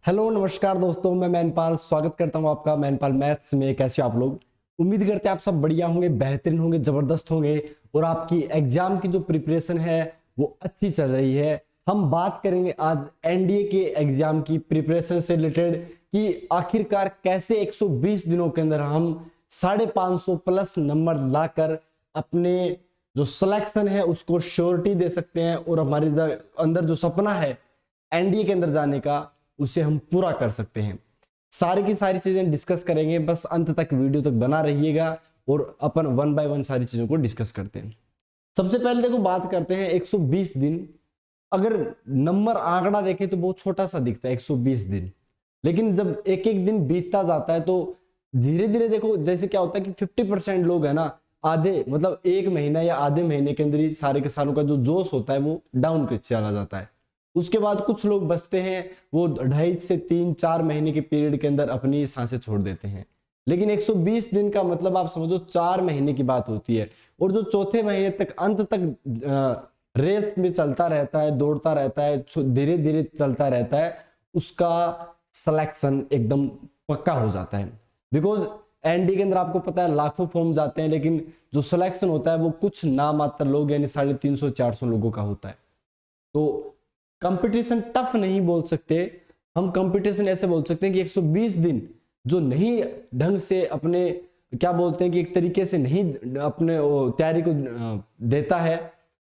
Hello नमस्कार दोस्तों, मैं मैनपाल स्वागत करता हूं आपका मैनपाल मैथ्स में। कैसे हो आप लोग? उम्मीद करते हैं आप सब बढ़िया होंगे, बेहतरीन होंगे, जबरदस्त होंगे और आपकी एग्जाम की जो प्रिपरेशन है वो अच्छी चल रही है। हम बात करेंगे आज एनडीए के एग्जाम की प्रिपरेशन से रिलेटेड कि आखिरकार कैसे 120 दिनों के अंदर हम 550 प्लस नंबर लाकर अपने जो सिलेक्शन है उसको श्योरिटी दे सकते हैं और हमारे अंदर जो सपना है एनडीए के अंदर जाने का उसे हम पूरा कर सकते हैं। सारी की सारी चीजें डिस्कस करेंगे, बस अंत तक वीडियो तक बना रहिएगा और अपन वन बाय वन सारी चीजों को डिस्कस करते हैं। सबसे पहले देखो बात करते हैं 120 दिन। अगर नंबर आंकड़ा देखें तो बहुत छोटा सा दिखता है 120 दिन, लेकिन जब एक एक दिन बीतता जाता है तो धीरे धीरे देखो जैसे क्या होता है कि 50% लोग है ना, आधे मतलब एक महीना या आधे महीने के अंदर ही सारे के सारों का जो जोश होता है वो डाउन कर चला जाता है। उसके बाद कुछ लोग बचते हैं, वो 2.5 से 3-4 महीने के पीरियड के अंदर अपनी सांसें छोड़ देते हैं। लेकिन 120 दिन का मतलब आप समझो 4 महीने की बात होती है और जो चौथे महीने तक अंत तक रेस में चलता रहता है, दौड़ता रहता है, धीरे धीरे चलता रहता है, उसका सिलेक्शन एकदम पक्का हो जाता है। बिकॉज एनडी के अंदर आपको पता है लाखों फॉर्म जाते हैं, लेकिन जो सिलेक्शन होता है वो कुछ नामात्र लोग यानी 350-400 लोगों का होता है। तो कंपटीशन टफ नहीं बोल सकते हम, कंपटीशन ऐसे बोल सकते हैं कि 120 दिन जो नहीं ढंग से अपने क्या बोलते हैं कि एक तरीके से नहीं अपने तैयारी को देता है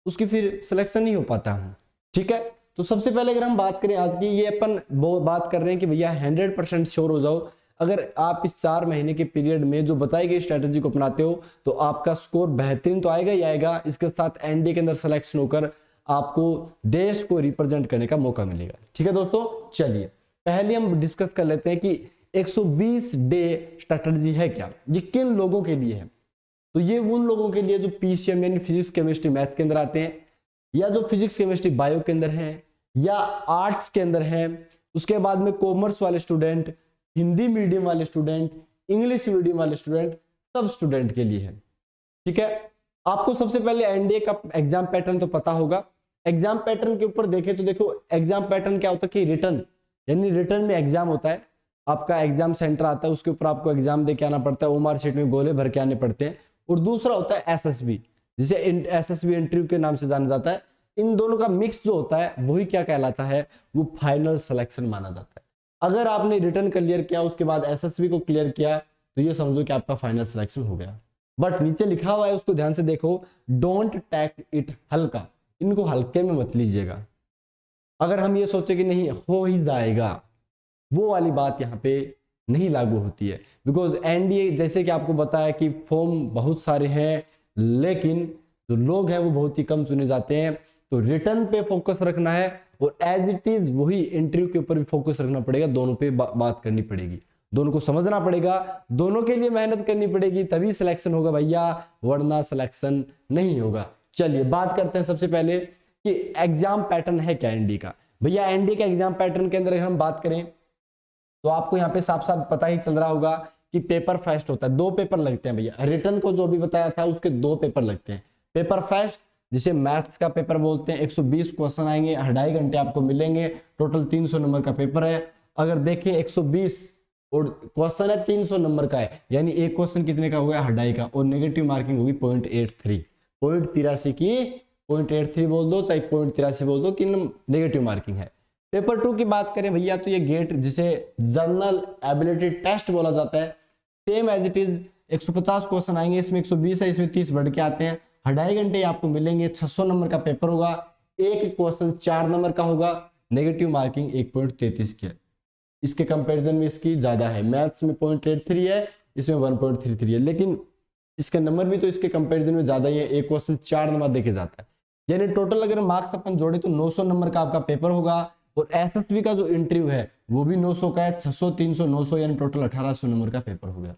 उसकी फिर सिलेक्शन नहीं हो पाता है। ठीक है, तो सबसे पहले अगर हम बात करें आज की, ये अपन बात कर रहे हैं कि भैया 100% श्योर हो जाओ। अगर आप इस 4 महीने के पीरियड में जो बताई गई स्ट्रेटेजी को अपनाते हो तो आपका स्कोर बेहतरीन तो आएगा ही आएगा, इसके साथ एनडीए के अंदर सिलेक्शन होकर आपको देश को रिप्रेजेंट करने का मौका मिलेगा। ठीक है दोस्तों, चलिए पहले हम डिस्कस कर लेते हैं कि 120 डे स्ट्रेटजी है क्या, ये किन लोगों के लिए है। तो ये उन लोगों के लिए जो पीसीएम यानी फिजिक्स केमिस्ट्री मैथ के अंदर आते हैं, या जो फिजिक्स केमिस्ट्री बायो के अंदर हैं, या आर्ट्स के अंदर हैं। उसके बाद में कॉमर्स वाले स्टूडेंट, हिंदी मीडियम वाले स्टूडेंट, इंग्लिश मीडियम वाले स्टूडेंट, सब स्टूडेंट के लिए है। ठीक है, आपको सबसे पहले एनडीए का एग्जाम पैटर्न तो पता होगा। एग्जाम पैटर्न के ऊपर देखें तो देखो एग्जाम पैटर्न क्या होता है कि रिटर्न यानी रिटर्न में एग्जाम होता है, आपका एग्जाम सेंटर आता है, उसके ऊपर आपको एग्जाम दे के आना पड़ता है, ओमार शीट में गोले भर के आने पड़ते हैं। और दूसरा होता है एसएसबी, जिसे एसएसबी इंटरव्यू के नाम से जाना जाता है। इन दोनों का मिक्स जो होता है वही क्या कहलाता है, वो फाइनल सिलेक्शन माना जाता है। अगर आपने रिटर्न क्लियर किया उसके बाद एसएसबी को क्लियर किया तो ये समझो कि आपका फाइनल सिलेक्शन हो गया। बट नीचे लिखा हुआ है उसको ध्यान से देखो, डोंट टेक इट हल्का, इनको हल्के में मत लीजिएगा। अगर हम ये सोचे कि नहीं हो ही जाएगा, वो वाली बात यहाँ पे नहीं लागू होती है। बिकॉज एनडीए जैसे कि आपको बताया कि फॉर्म बहुत सारे हैं, लेकिन जो लोग हैं वो बहुत ही कम चुने जाते हैं। तो रिटर्न पे फोकस रखना है और एज इट इज वही इंटरव्यू के ऊपर भी फोकस रखना पड़ेगा। दोनों पे बात करनी पड़ेगी, दोनों को समझना पड़ेगा, दोनों के लिए मेहनत करनी पड़ेगी, तभी सिलेक्शन होगा भैया, वरना सिलेक्शन नहीं होगा। चलिए बात करते हैं सबसे पहले कि एग्जाम पैटर्न है क्या एनडी का। भैया एनडी के एग्जाम पैटर्न के अंदर अगर हम बात करें तो आपको यहाँ पे साफ साफ पता ही चल रहा होगा कि पेपर फर्स्ट होता है, 2 पेपर लगते हैं भैया। रिटर्न को जो भी बताया था उसके 2 पेपर लगते हैं। पेपर फर्स्ट जिसे मैथ्स का पेपर बोलते हैं, 120 क्वेश्चन आएंगे, 2.5 घंटे आपको मिलेंगे, टोटल 300 नंबर का पेपर है। अगर देखें 120 और क्वेश्चन है 300 नंबर का है, यानी एक क्वेश्चन कितने का हो गया, 2.5 का, और नेगेटिव मार्किंग होगी 0.83 की 0.83 बोल दो चाहे 0.83 बोल दो कि नेगेटिव मार्किंग है। पेपर 2 की बात करें भैया तो ये गेट जिसे जनरल एबिलिटी टेस्ट बोला जाता है, same as it is 150 question आएंगे, इसमें 120 है, इसमें 30 बढ़ के आते हैं, 2.5 घंटे आपको मिलेंगे, 600 नंबर का पेपर होगा, एक क्वेश्चन 4 नंबर का होगा, नेगेटिव मार्किंग 1.33 की है। इसके कंपैरिजन में इसकी ज्यादा है, मैथ्स में 0.83 है, इसमें 1.33 है, लेकिन इसका नंबर भी तो इसके कंपैरिजन में ज्यादा ही है, एक क्वेश्चन 4 नंबर देके जाता है। यानी टोटल अगर मार्क्स अपन जोड़े तो 900 नंबर का आपका पेपर होगा। और एसएसबी का जो इंटरव्यू है वो भी 900 का है, 600 300 900 यानी टोटल 1800 नंबर का पेपर हो गया।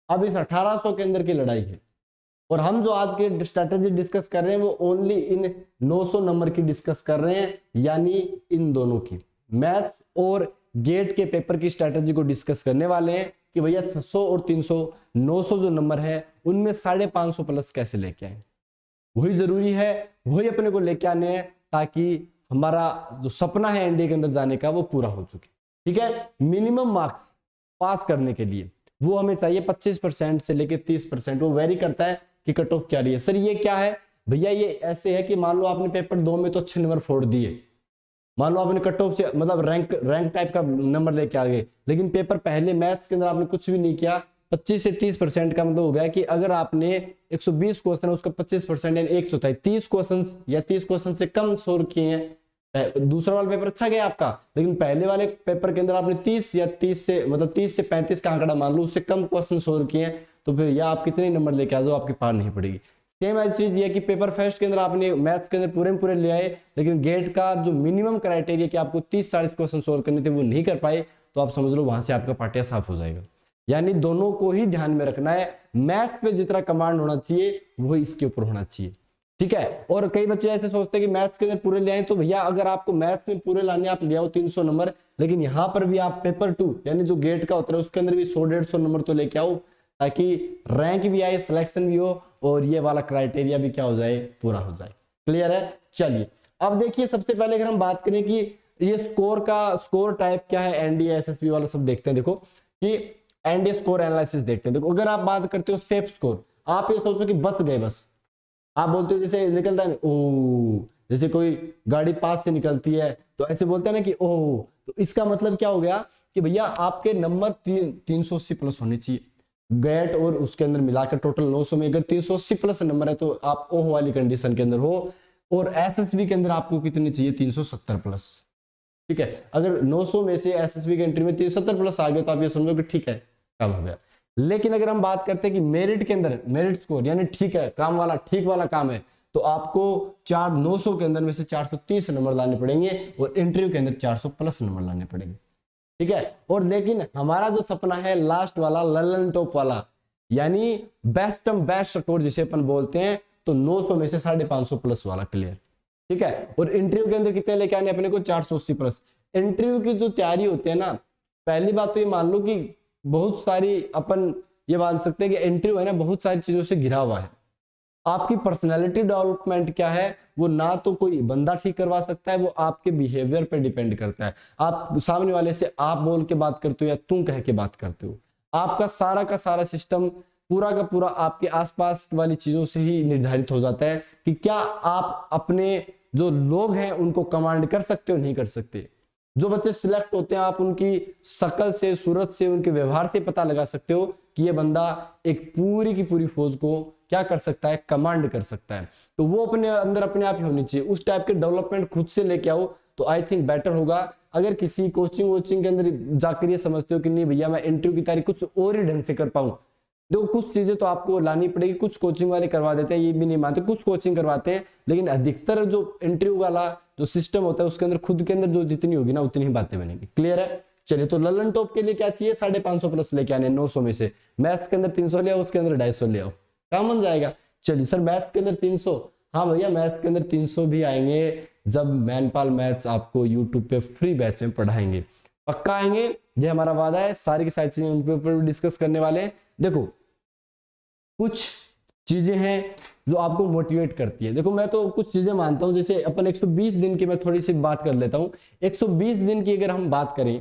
अब इस 1800 के अंदर की लड़ाई है, और हम जो आज की स्ट्रेटेजी डिस्कस कर रहे हैं वो ओनली इन 900 नंबर की डिस्कस कर रहे हैं, यानी इन दोनों की मैथ्स और गेट के पेपर की स्ट्रेटेजी को डिस्कस करने वाले हैं कि भैया 600 और 300 900 जो नंबर है उनमें 550 प्लस कैसे लेके आए। वही जरूरी है, वही अपने को लेके आने हैं, ताकि हमारा जो सपना है एनडीए के अंदर जाने का वो पूरा हो चुके। ठीक है, मिनिमम मार्क्स पास करने के लिए वो हमें चाहिए 25% से लेके 30%। वो वेरी करता है कि कट ऑफ क्या रही है। सर ये क्या है भैया, ये ऐसे है कि मान लो आपने पेपर 2 में तो अच्छे नंबर फोड़ दिए, मान लो आपने कट ऑफ से मतलब रैंक टाइप का नंबर लेके आ गए, लेकिन पेपर पहले मैथ्स के अंदर आपने कुछ भी नहीं किया, 25 से 30% का मतलब हो गया कि अगर आपने 120 क्वेश्चन है उसका 25% यानी 1/4 30 क्वेश्चन या 30 क्वेश्चन से कम सोल्व किए हैं, दूसरा वाला पेपर अच्छा गया आपका, लेकिन पहले वाले पेपर के अंदर आपने 30 या 30 से मतलब 30 से 35 का आंकड़ा मान लो उससे कम क्वेश्चन सोल्व किए हैं, तो फिर या आप कितने नंबर लेके आ जाओ आपकी पार नहीं पड़ेगी। सेम ऐसी चीज ये कि पेपर फर्स्ट के अंदर आपने मैथ्स के अंदर पूरे पूरे ले आए, लेकिन गेट का जो मिनिमम क्राइटेरिया कि आपको 30-40 क्वेश्चन सोल्व करने थे वो नहीं कर पाए, तो आप समझ लो वहां से आपका पार्टिया साफ हो जाएगा। यानी दोनों को ही ध्यान में रखना है, मैथ्स पे जितना कमांड होना चाहिए वही इसके ऊपर होना चाहिए, ठीक है। और कई बच्चे ऐसे सोचते हैं कि मैथ्स के अंदर पूरे ले आए, तो भैया अगर आपको मैथ्स में पूरे लाने आप ले आओ 300 नंबर, लेकिन यहाँ पर भी आप पेपर 2 यानी जो गेट का होता है उसके अंदर भी 100-150 नंबर तो लेके आओ, ताकि रैंक भी आए, सिलेक्शन भी हो और ये वाला क्राइटेरिया भी क्या हो जाए, पूरा हो जाए। क्लियर है? चलिए अब देखिए, सबसे पहले अगर हम बात करें कि ये स्कोर टाइप क्या है, एनडीए एसएसबी वाला सब देखते हैं। देखो कि एनडीए स्कोर एनालिसिस देखते हैं। देखो अगर आप बात करते हो सेफ स्कोर, आप ये सोचो कि बच गए, बस आप बोलते हो जैसे निकलता है ओ, जैसे कोई गाड़ी पास से निकलती है तो ऐसे बोलते हैं ना कि ओ, तो इसका मतलब क्या हो गया कि भैया आपके नंबर 380 प्लस होने चाहिए गेट, और उसके अंदर मिलाकर टोटल 900 में अगर 380 प्लस नंबर है तो आप ओह वाली कंडीशन के अंदर हो, और एसएसबी के अंदर आपको कितनी चाहिए, 370 प्लस। ठीक है, अगर 900 में से एसएसबी की एंट्री में 370 प्लस आ गए तो आप ये समझो कि ठीक है, काम हो गया। लेकिन अगर हम बात करते हैं कि मेरिट के अंदर मेरिट स्कोर यानी ठीक है, काम वाला ठीक वाला काम है, तो आपको 900 के अंदर में से 430 नंबर लाने पड़ेंगे, और इंटरव्यू के अंदर 400 प्लस नंबर लाने पड़ेंगे। ठीक है, और लेकिन हमारा जो सपना है लास्ट वाला, ललन टॉप वाला, यानी बेस्ट स्कोर जिसे अपन बोलते हैं, तो 900 में से 550 प्लस वाला क्लियर। ठीक है, और इंटरव्यू के अंदर कितने लेके आने अपने को, 480 प्लस। इंटरव्यू की जो तैयारी होती है ना, पहली बात तो ये मान लो कि बहुत सारी अपन ये मान सकते हैं कि इंटरव्यू है ना बहुत सारी चीजों से घिरा हुआ है। आपकी पर्सनैलिटी डेवलपमेंट क्या है, वो ना तो कोई बंदा ठीक करवा सकता है, वो आपके बिहेवियर पे डिपेंड करता है। आप सामने वाले से आप बोल के बात करते हो या तुम कह के बात करते हो, आपका सारा का सारा सिस्टम पूरा का पूरा आपके आसपास वाली चीजों से ही निर्धारित हो जाता है कि क्या आप अपने जो लोग हैं उनको कमांड कर सकते हो, नहीं कर सकते। जो बच्चे सिलेक्ट होते हैं आप उनकी शक्ल से, सूरत से, उनके व्यवहार से पता लगा सकते हो कि ये बंदा एक पूरी की पूरी फौज को क्या कर सकता है, कमांड कर सकता है। तो वो अपने अंदर अपने आप ही होनी चाहिए। उस टाइप के डेवलपमेंट खुद से लेके आओ तो आई थिंक बेटर होगा। अगर किसी कोचिंग के अंदर जाकर ये समझते हो कि नहीं भैया मैं इंटरव्यू की तैयारी कुछ और ही ढंग से कर पाऊं, देखो कुछ चीजें तो आपको लानी पड़ेगी। कुछ कोचिंग वाले करवा देते हैं, ये भी नहीं मानते, कुछ कोचिंग करवाते हैं, लेकिन अधिकतर जो इंटरव्यू वाला जो सिस्टम होता है उसके अंदर खुद के अंदर जो जितनी होगी ना उतनी ही बातें बनेगी। क्लियर है? चलिए, तो ललन टॉप के लिए क्या चाहिए, 550 प्लस लेके आने 900 में से। मैथ्स के अंदर 300 ले आओ, उसके अंदर 250 ले आओ, काम बन जाएगा। चलिए सर मैथ्स के अंदर 300, हाँ भैया मैथ्स के अंदर 300 भी आएंगे जब मैनपाल मैथ्स आपको यूट्यूब पे फ्री बैच में पढ़ाएंगे, पक्का आएंगे, ये हमारा वादा है। सारी की सारी चीजें उनके ऊपर भी डिस्कस करने वाले हैं। देखो कुछ चीजें हैं जो आपको मोटिवेट करती है। देखो मैं तो कुछ चीजें मानता हूं, जैसे अपन 120 दिन की मैं थोड़ी सी बात कर लेता हूं। 120 दिन की अगर हम बात करें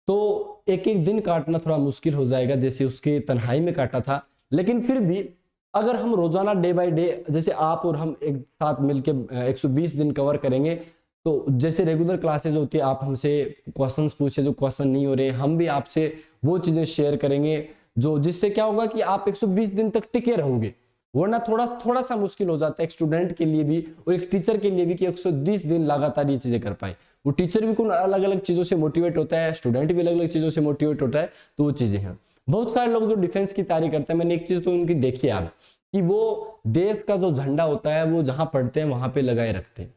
तो एक एक दिन काटना थोड़ा मुश्किल हो जाएगा, जैसे उसके तन्हाई में काटा था। लेकिन फिर भी अगर हम रोजाना डे बाय डे, जैसे आप और हम एक साथ मिलकर 120 दिन कवर करेंगे, तो जैसे रेगुलर क्लासेज होती है, आप हमसे क्वेश्चंस पूछे, जो क्वेश्चन नहीं हो रहे हम भी आपसे वो चीजें शेयर करेंगे, जो जिससे क्या होगा कि आप 120 दिन तक टिके रहोगे। वरना थोड़ा सा मुश्किल हो जाता है एक स्टूडेंट के लिए भी और एक टीचर के लिए भी कि 120 दिन लगातार ये चीजें कर पाए। वो टीचर भी कुछ अलग अलग चीजों से मोटिवेट होता है, स्टूडेंट भी अलग अलग चीजों से मोटिवेट होता है, तो वो चीजें हैं। बहुत सारे लोग जो डिफेंस की तैयारी करते हैं, मैंने एक चीज तो उनकी देखी यार, कि वो देश का जो झंडा होता है वो जहां पढ़ते हैं वहां पे लगाए रखते हैं,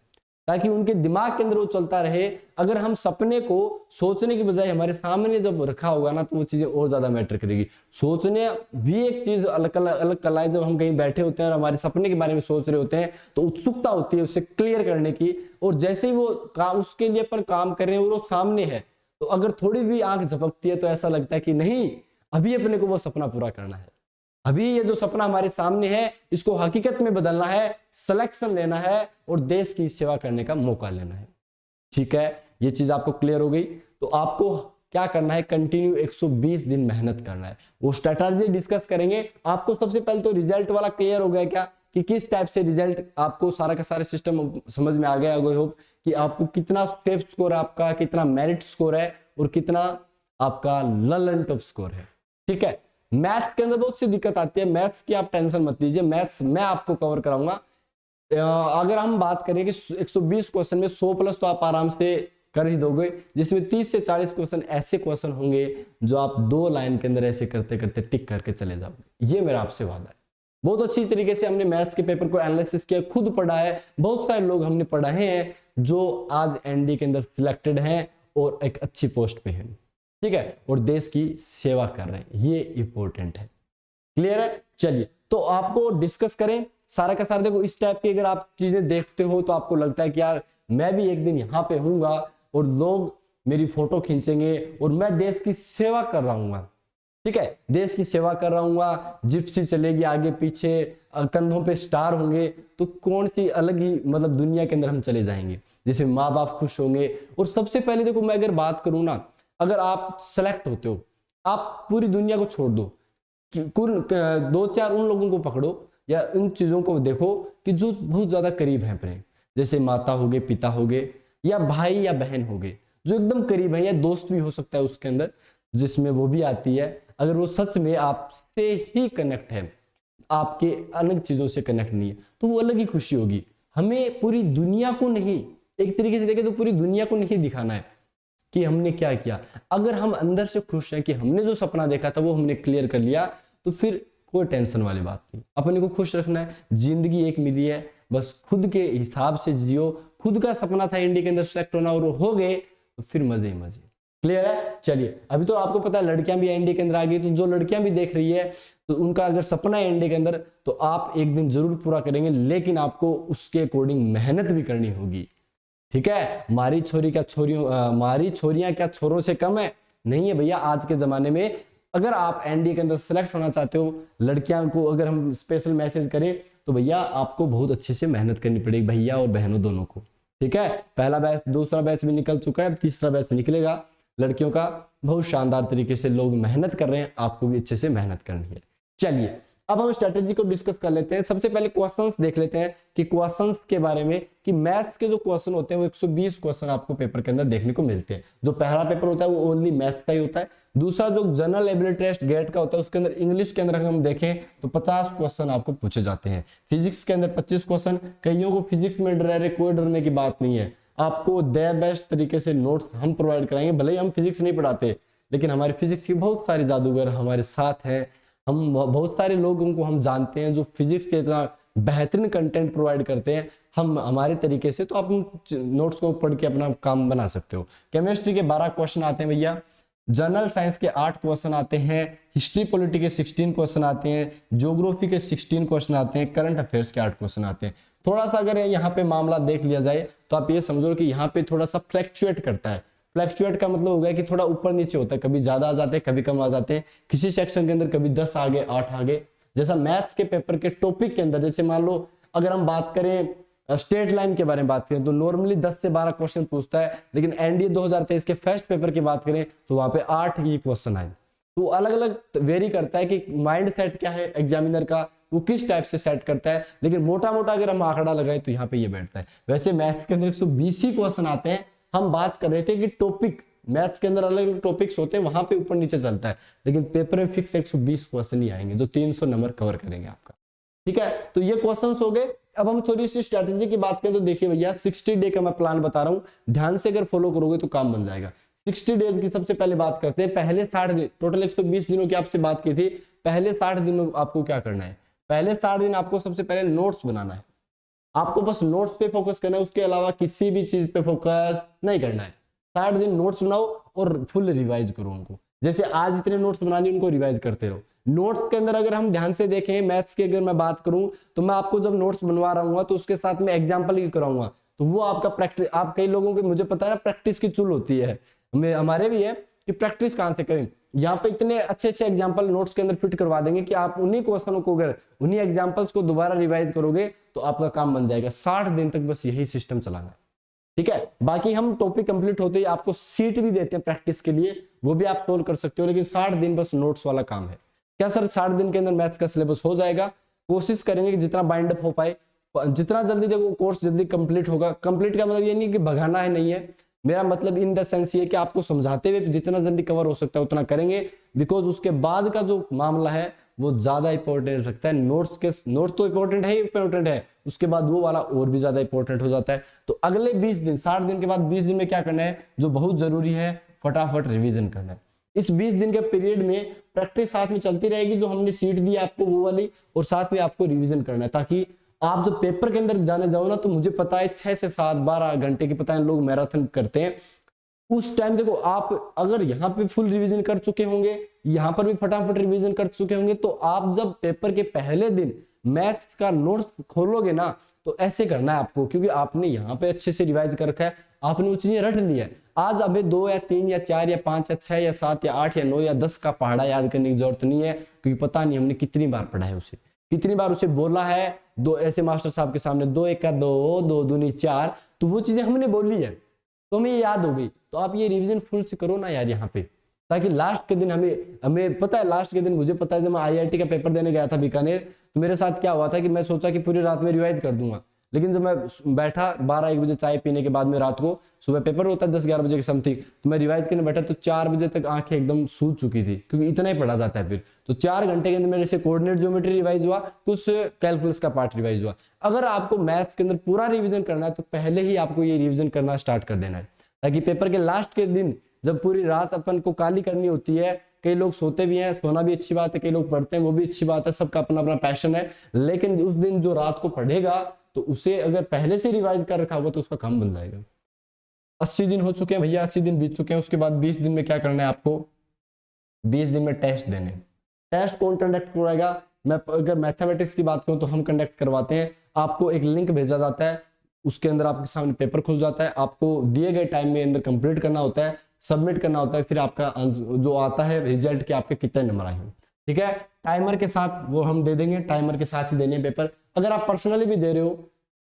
ताकि उनके दिमाग के अंदर वो चलता रहे। अगर हम सपने को सोचने की बजाय हमारे सामने जब रखा होगा ना, तो वो चीजें और ज्यादा मैटर करेगी। सोचने भी एक चीज अलग कला है। जब हम कहीं बैठे होते हैं और हमारे सपने के बारे में सोच रहे होते हैं तो उत्सुकता होती है उसे क्लियर करने की, और जैसे ही वो काम उसके लिए अपन काम कर रहे हैं और वो सामने है, तो अगर थोड़ी भी आंख झपकती है तो ऐसा लगता है कि नहीं, अभी अपने को वो सपना पूरा करना है, अभी ये जो सपना हमारे सामने है इसको हकीकत में बदलना है, सिलेक्शन लेना है और देश की सेवा करने का मौका लेना है। ठीक है, ये चीज आपको क्लियर हो गई। तो आपको क्या करना है, कंटिन्यू 120 दिन मेहनत करना है। वो स्ट्रेटजी डिस्कस करेंगे। आपको सबसे पहले तो रिजल्ट वाला क्लियर हो गया क्या, कि किस टाइप से रिजल्ट, आपको सारा का सारा सिस्टम समझ में आ गया होगा कि आपको कितना स्टेप स्कोर है आपका, कितना मेरिट स्कोर है और कितना आपका लर्न टॉप स्कोर है। ठीक है, मैथ्स के अंदर बहुत सी दिक्कत आती है, मैथ्स की आप टेंशन मत लीजिए, मैथ्स मैं आपको कवर कराऊंगा। अगर हम बात करें कि 120 क्वेश्चन में 100 प्लस तो आप आराम से कर ही दोगे, जिसमें 30 से 40 क्वेश्चन ऐसे क्वेश्चन होंगे जो आप 2 लाइन के अंदर ऐसे करते करते टिक करके चले जाओगे। ये मेरा आपसे वादा है। बहुत अच्छी तरीके से हमने मैथ्स के पेपर को एनालिसिस किया, खुद पढ़ा है, बहुत सारे लोग हमने पढ़ाए हैं जो आज एनडी के अंदर सिलेक्टेड हैं और एक अच्छी पोस्ट पे हैं। ठीक है, और देश की सेवा कर रहे हैं, ये इंपॉर्टेंट है। क्लियर है? चलिए, तो आपको डिस्कस करें सारा का सारा। देखो, इस टाइप की अगर आप चीजें देखते हो तो आपको लगता है कि यार मैं भी एक दिन यहाँ पे हूँगा और लोग मेरी फोटो खींचेंगे और मैं देश की सेवा कर रहा हूँ। ठीक है, देश की सेवा कर रहा हूँ, जिप्सी चलेगी आगे पीछे, कंधों पे स्टार होंगे, तो कौन सी अलग ही मतलब दुनिया के अंदर हम चले जाएंगे, जैसे माँ बाप खुश होंगे। और सबसे पहले देखो, मैं अगर बात करूँ ना, अगर आप सेलेक्ट होते हो, आप पूरी दुनिया को छोड़ दो, कुल 2-4 उन लोगों को पकड़ो या उन चीजों को देखो कि जो बहुत ज्यादा करीब है अपने, जैसे माता हो गए, पिता हो गए, या भाई या बहन हो गए, जो एकदम करीब है, या दोस्त भी हो सकता है उसके अंदर, जिसमें वो भी आती है। अगर वो सच में आपसे ही कनेक्ट है, आपके अलग चीजों से कनेक्ट नहीं है, तो वो अलग ही खुशी होगी। हमें पूरी दुनिया को नहीं, एक तरीके से देखें तो पूरी दुनिया को नहीं दिखाना है कि हमने क्या किया। अगर हम अंदर से खुश हैं कि हमने जो सपना देखा था वो हमने क्लियर कर लिया, तो फिर कोई टेंशन वाली बात नहीं। अपने को खुश रखना है, जिंदगी एक मिली है, बस खुद के हिसाब से जियो। खुद का सपना था इंडिया के अंदर सेलेक्ट होना और हो गए, तो फिर मजे ही मजे। क्लियर है? चलिए, अभी तो आपको पता है लड़कियां भी इंडिया के अंदर आ गई, तो जो लड़कियां भी देख रही है, तो उनका अगर सपना है इंडिया के अंदर, तो आप एक दिन जरूर पूरा करेंगे, लेकिन आपको उसके अकॉर्डिंग मेहनत भी करनी होगी। ठीक है, मारी छोरियां क्या छोरों से कम है? नहीं है भैया। आज के जमाने में अगर आप एनडीए के अंदर सेलेक्ट होना चाहते हो, लड़कियां को अगर हम स्पेशल मैसेज करें, तो भैया आपको बहुत अच्छे से मेहनत करनी पड़ेगी, भैया और बहनों दोनों को। ठीक है, पहला बैच, दूसरा बैच भी निकल चुका है, अब तीसरा बैच निकलेगा लड़कियों का। बहुत शानदार तरीके से लोग मेहनत कर रहे हैं, आपको भी अच्छे से मेहनत करनी है। चलिए, अब हम स्ट्रेटेजी को डिस्कस कर लेते हैं। सबसे पहले क्वेश्चंस देख लेते हैं कि क्वेश्चंस के बारे में, कि मैथ्स के जो क्वेश्चन होते हैं वो 120 क्वेश्चन आपको पेपर के अंदर देखने को मिलते हैं। जो पहला पेपर होता है वो ओनली मैथ्स का ही होता है। दूसरा जो जनरल एबिलिटी टेस्ट गेट का होता है, उसके अंदर इंग्लिश के अंदर अगर हम देखें तो 50 क्वेश्चन आपको पूछे जाते हैं। फिजिक्स के अंदर 25 क्वेश्चन। कईयों को फिजिक्स में डर है, कोई डरने की बात नहीं है। आपको द बेस्ट तरीके से नोट्स हम प्रोवाइड कराएंगे। भले ही हम फिजिक्स नहीं पढ़ाते, लेकिन हमारे फिजिक्स के बहुत सारे जादूगर हमारे साथ हैं। हम बहुत सारे लोगों को हम जानते हैं जो फिजिक्स के इतना बेहतरीन कंटेंट प्रोवाइड करते हैं हम हमारे तरीके से। तो आप नोट्स को पढ़ के अपना काम बना सकते हो। केमिस्ट्री के 12 क्वेश्चन आते हैं भैया, जनरल साइंस के 8 क्वेश्चन आते हैं, हिस्ट्री पॉलिटी के 16 क्वेश्चन आते हैं, ज्योग्राफी के 16 क्वेश्चन आते हैं, करंट अफेयर्स के 8 क्वेश्चन आते हैं। थोड़ा सा अगर यहाँ पे मामला देख लिया जाए तो आप ये समझो कि यहाँ पे थोड़ा सा फ्लैक्चुएट करता है। फ्लैक्चुएट का मतलब हो गया कि थोड़ा ऊपर नीचे होता है, कभी ज्यादा आ जाते हैं, कभी कम आ जाते हैं। किसी सेक्शन के अंदर कभी 10 आ गए, 8 आ गए। जैसा मैथ्स के पेपर के टॉपिक के अंदर, जैसे मान लो अगर हम बात करें स्ट्रेट लाइन के बारे में बात करें, तो नॉर्मली 10 से 12 क्वेश्चन पूछता है, लेकिन एनडीए 2023 के फर्स्ट पेपर की बात करें तो वहां पे 8 ही क्वेश्चन आए। तो अलग अलग वेरी करता है कि माइंड सेट क्या है एग्जामिनर का, वो किस टाइप से सेट करता है। लेकिन मोटा मोटा अगर हम आंकड़ा लगाए तो यहाँ पे ये बैठता है। वैसे मैथ्स के अंदर 120 ही क्वेश्चन आते हैं। हम बात कर रहे थे कि टॉपिक, मैथ्स के अंदर अलग अलग टॉपिक्स होते हैं, वहां पे ऊपर नीचे चलता है, लेकिन पेपर में फिक्स 120 क्वेश्चन ही आएंगे जो 300 नंबर कवर करेंगे आपका। ठीक है, तो ये क्वेश्चंस हो गए। अब हम थोड़ी सी स्ट्रैटेजी की बात करें तो देखिए भैया, 60 डे का मैं प्लान बता रहा हूँ, ध्यान से अगर फॉलो करोगे तो काम बन जाएगा। 60 डेज की सबसे पहले बात करते हैं। पहले 60 दिन, टोटल 120 दिनों की आपसे बात की थी। पहले 60 दिन में आपको क्या करना है? पहले 60 दिन आपको सबसे पहले नोट्स बनाना है। आपको बस नोट्स पे फोकस करना है, उसके अलावा किसी भी चीज पे फोकस नहीं करना है। 60 दिन नोट्स बनाओ और फुल रिवाइज करो उनको। जैसे आज इतने नोट्स बनाने, उनको रिवाइज करते रहो। नोट्स के अंदर अगर हम ध्यान से देखें, मैथ्स की अगर मैं बात करूं, तो मैं आपको जब नोट्स बनवा रहा हूँ तो उसके साथ में एग्जाम्पल भी कराऊंगा। तो वो आपका प्रैक्टिस, आप कई लोगों के, मुझे पता है ना, प्रैक्टिस की चुल होती है, हमारे भी है कि प्रैक्टिस कहां से करें। यहाँ पे इतने अच्छे अच्छे एग्जाम्पल नोट्स के अंदर फिट करवा देंगे कि आप उन्हीं क्वेश्चनों को, अगर उन्हीं एग्जाम्पल्स को दोबारा रिवाइज करोगे तो आपका काम बन जाएगा। 60 दिन तक बस यही सिस्टम चलाना है। ठीक है। बाकी हम टॉपिक कंप्लीट होते ही आपको सीट भी देते हैं प्रैक्टिस के लिए, वो भी आप सोल्व कर सकते हो, लेकिन 60 दिन बस नोट्स वाला काम है। क्या सर 60 दिन के अंदर मैथ्स का सिलेबस हो जाएगा? कोशिश करेंगे कि जितना बाइंड अप हो पाए, जितना जल्दी देखो कोर्स जल्दी कंप्लीट होगा। कंप्लीट का मतलब ये नहीं कि भगाना है, नहीं है, मेरा मतलब इन द सेंस ये कि आपको समझाते हुए जितना जल्दी कवर हो सकता है उतना करेंगे, बिकॉज उसके बाद का जो मामला है वो ज्यादा इंपॉर्टेंट रखता है। नोट्स तो इंपॉर्टेंट है, उसके बाद वो वाला और भी ज्यादा इंपॉर्टेंट हो जाता है। तो अगले 20 दिन, 60 दिन के बाद 20 दिन में क्या करना है, जो बहुत जरूरी है, फटाफट रिवीजन करना है। इस 20 दिन के पीरियड में प्रैक्टिस साथ में चलती रहेगी, जो हमने सीट दी आपको वो वाली, और साथ में आपको रिवीजन करना है, ताकि आप जब पेपर के अंदर जाने जाओ ना, तो मुझे पता है 6 से 7 12 घंटे की, पता है लोग मैराथन करते हैं उस टाइम। देखो आप अगर यहाँ पे फुल रिवीजन कर चुके होंगे, यहाँ पर भी फटाफट रिवीजन कर चुके होंगे, तो आप जब पेपर के पहले दिन मैथ्स का नोट्स खोलोगे ना, तो ऐसे करना है आपको, क्योंकि आपने यहाँ पे अच्छे से रिवाइज कर रखा है, आपने वो चीजें रट ली है। आज हमें 2 या 3 या 4 या 5 या 6 या 7 या 8 या 9 या 10 का पहाड़ा याद करने की जरूरत नहीं है, क्योंकि पता नहीं हमने कितनी बार पढ़ा है उसे, कितनी बार उसे बोला है। दो ऐसे मास्टर साहब के सामने 2 1 का 2, 2 दूनी 4, तो वो चीजें हमने बोली है, तो हमें ये याद हो गई। तो आप ये रिवीजन फुल से करो ना यार यहाँ पे, ताकि लास्ट के दिन हमें पता है, लास्ट के दिन मुझे पता है, जब मैं आईआईटी का पेपर देने गया था बीकानेर, तो मेरे साथ क्या हुआ था कि मैं सोचा कि पूरी रात में रिवाइज कर दूंगा, लेकिन जब मैं बैठा 12 1 बजे चाय पीने के बाद में, रात को सुबह पेपर होता है 10 11 बजे के समथिंग, तो मैं रिवाइज करने बैठा तो 4 बजे तक आंखें एकदम सूज चुकी थी, क्योंकि इतना ही पढ़ा जाता है। फिर तो 4 घंटे के अंदर मेरे से कोऑर्डिनेट ज्योमेट्री रिवाइज हुआ, कुछ कैलकुलस का पार्ट रिवाइज हुआ। अगर आपको मैथ्स के अंदर पूरा रिविजन करना है, तो पहले ही आपको ये रिविजन करना स्टार्ट कर देना है, ताकि पेपर के लास्ट के दिन जब पूरी रात अपन को काली करनी होती है, कई लोग सोते भी हैं, सोना भी अच्छी बात है, कई लोग पढ़ते हैं, वो भी अच्छी बात है, सबका अपना अपना पैशन है, लेकिन उस दिन जो रात को पढ़ेगा, तो उसे अगर पहले से रिवाइज कर रखा होगा तो उसका काम बन जाएगा। 80 दिन हो चुके हैं भैया, 80 दिन बीत चुके हैं। उसके बाद 20 दिन में क्या करना है आपको, 20 दिन में टेस्ट देने। टेस्ट कौन कंडक्ट करवाएगा? मैं अगर मैथमेटिक्स की बात करूं तो हम कंडक्ट करवाते हैं। आपको एक लिंक भेजा जाता है, उसके अंदर आपके सामने पेपर खुल जाता है, आपको दिए गए टाइम में अंदर कंप्लीट करना होता है, सबमिट करना होता है, फिर आपका जो आता है रिजल्ट के आपके कितने नंबर आए हैं, ठीक है। टाइमर के साथ वो हम दे देंगे, टाइमर के साथ ही देने पेपर। अगर आप पर्सनली भी दे रहे हो,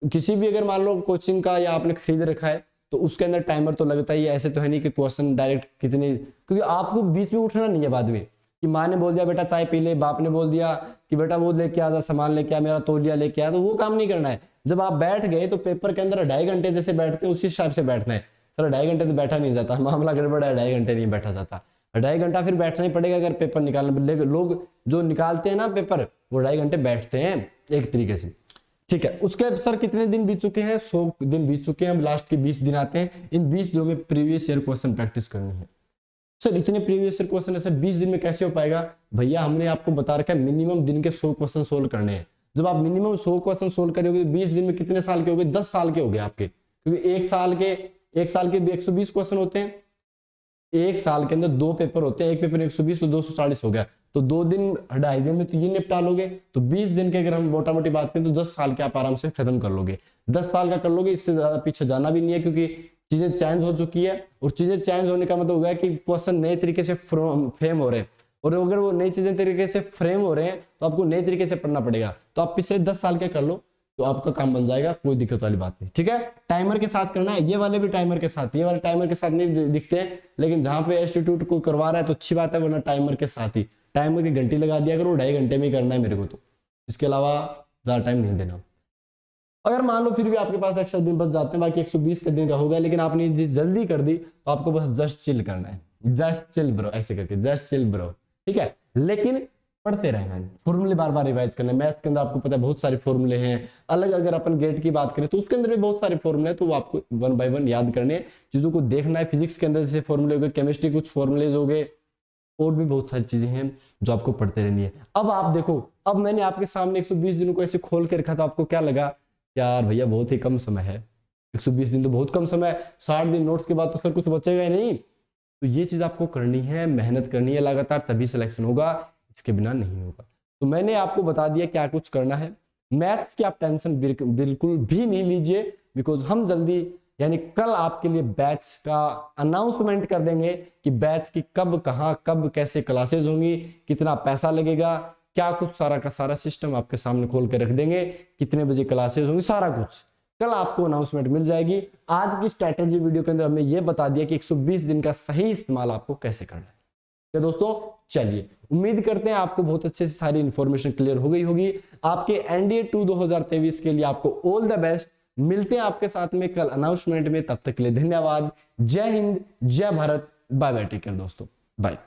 किसी भी, अगर मान लो कोचिंग का या आपने खरीद रखा है, तो उसके अंदर टाइमर तो लगता ही है। ऐसे तो है नहीं कि क्वेश्चन डायरेक्ट कितने, क्योंकि आपको बीच में उठना नहीं है बाद में, कि माँ ने बोल दिया बेटा चाय पी ले, बाप ने बोल दिया कि बेटा वो लेके आ जा, सामान लेके आ, मेरा तौलिया लेके आ, तो वो काम नहीं करना है। जब आप बैठ गए तो पेपर के अंदर 2.5 घंटे जैसे बैठते हैं उसी हिसाब से बैठना है। सर 2.5 घंटे तो बैठा नहीं जाता, मामला गड़बड़ है, 2.5 घंटे नहीं बैठा जाता। 2.5 घंटा फिर बैठना ही पड़ेगा अगर पेपर निकालना। लोग जो निकालते हैं ना पेपर, वो 2.5 घंटे बैठते हैं एक तरीके से, ठीक है। उसके सर कितने दिन बीत चुके हैं? 100 दिन बीत चुके हैं, अब लास्ट के 20 दिन आते हैं। इन 20 दिनों में प्रीवियस ईयर क्वेश्चन प्रैक्टिस करनी है। सर इतने प्रीवियस ईयर क्वेश्चन है सर, 20 दिन में कैसे हो पाएगा? भैया हमने आपको बता रखा है मिनिमम दिन के 100 क्वेश्चन सोल्व करने हैं। जब आप मिनिमम 100 क्वेश्चन सोल्व करोगे, 20 दिन में कितने साल के हो गए? 10 साल के हो गए आपके, क्योंकि एक साल के 120 क्वेश्चन होते हैं। एक साल के अंदर 2 पेपर होते हैं, एक पेपर 120 तो 240 हो गया, तो 2 दिन 2.5 दिन में तो ये निपटा लोगे। तो 20 दिन के अगर हम मोटा मोटी बात करें तो 10 साल के आप आराम से खत्म कर लोगे। 10 साल का कर लोगे, इससे ज्यादा पीछे जाना भी नहीं है, क्योंकि चीजें चेंज हो चुकी है। और चीजें चेंज होने का मतलब होगा कि क्वेश्चन नए तरीके से फ्रेम हो रहे हैं, और अगर वो नई चीजें तरीके से फ्रेम हो रहे हैं तो आपको नए तरीके से पढ़ना पड़ेगा। तो आप पिछले 10 साल के कर लो तो आपका काम बन जाएगा, कोई दिक्कत वाली बात नहीं, ठीक है। टाइमर के साथ करना है, ये वाले भी टाइमर के साथ, ये वाले टाइमर के साथ नहीं दिखते हैं, लेकिन जहां पे इंस्टीट्यूट कोई करवा रहा है तो अच्छी बात है, वरना टाइमर के साथ ही। टाइमर की घंटी लगा दिया करो, 2.5 घंटे में करना है मेरे को, तो इसके अलावा ज्यादा टाइम नहीं देना। अगर मान लो फिर भी आपके पास एक्स्ट्रा दिन बच जाते हैं, बाकी 120 का दिन का होगा, लेकिन आपने जल्दी कर दी, तो आपको बस जस्ट चिल करना है, जस्ट चिल ब्रो, ऐसे करके जस्ट चिल ब्रो, ठीक है। लेकिन पढ़ते रहना है, फॉर्मूले बार बार रिवाइज करना है। मैथ के अंदर आपको पता है बहुत सारे फॉर्मूले हैं अलग। अगर अपन गेट की बात करें तो उसके अंदर भी बहुत सारे फॉर्मूले हैं, तो वो आपको 1 बाय 1 याद करने, चीजों को देखना है। फिजिक्स के अंदर जैसे फॉर्मूले हो गए, केमिस्ट्री कुछ फॉर्मूले हो गए, और भी बहुत सारी चीजें हैं जो आपको पढ़ते रहनी है। अब आप देखो, अब मैंने आपके सामने 120 दिनों को ऐसे खोल के रखा था, आपको क्या लगा? यार भैया बहुत ही कम समय है, 120 दिन तो बहुत कम समय है, 60 दिन नोट्स के बाद तो फिर कुछ बचेगा ही नहीं। तो ये चीज आपको करनी है, मेहनत करनी है लगातार, तभी सिलेक्शन होगा, इसके बिना नहीं होगा। तो मैंने आपको बता दिया क्या कुछ करना है। मैथ्स की आप टेंशन बिल्कुल भी नहीं लीजिए, बिकॉज हम जल्दी यानी कल आपके लिए बैच का अनाउंसमेंट कर देंगे कि बैच की कब, कहां, कब, कैसे क्लासेस होंगी, कितना पैसा लगेगा, क्या कुछ सारा का सारा सिस्टम आपके सामने खोल के रख देंगे, कितने बजे क्लासेस होंगी, सारा कुछ कल आपको अनाउंसमेंट मिल जाएगी। आज की स्ट्रैटेजी वीडियो के अंदर हमने ये बता दिया कि 120 दिन का सही इस्तेमाल आपको कैसे करना है। तो दोस्तों चलिए, उम्मीद करते हैं आपको बहुत अच्छे से सारी इंफॉर्मेशन क्लियर हो गई होगी। आपके एनडीए 2 2023 के लिए आपको ऑल द बेस्ट। मिलते हैं आपके साथ में कल अनाउंसमेंट में, तब तक के लिए धन्यवाद। जय हिंद, जय Bharat, bye bye, take care दोस्तों, बाय।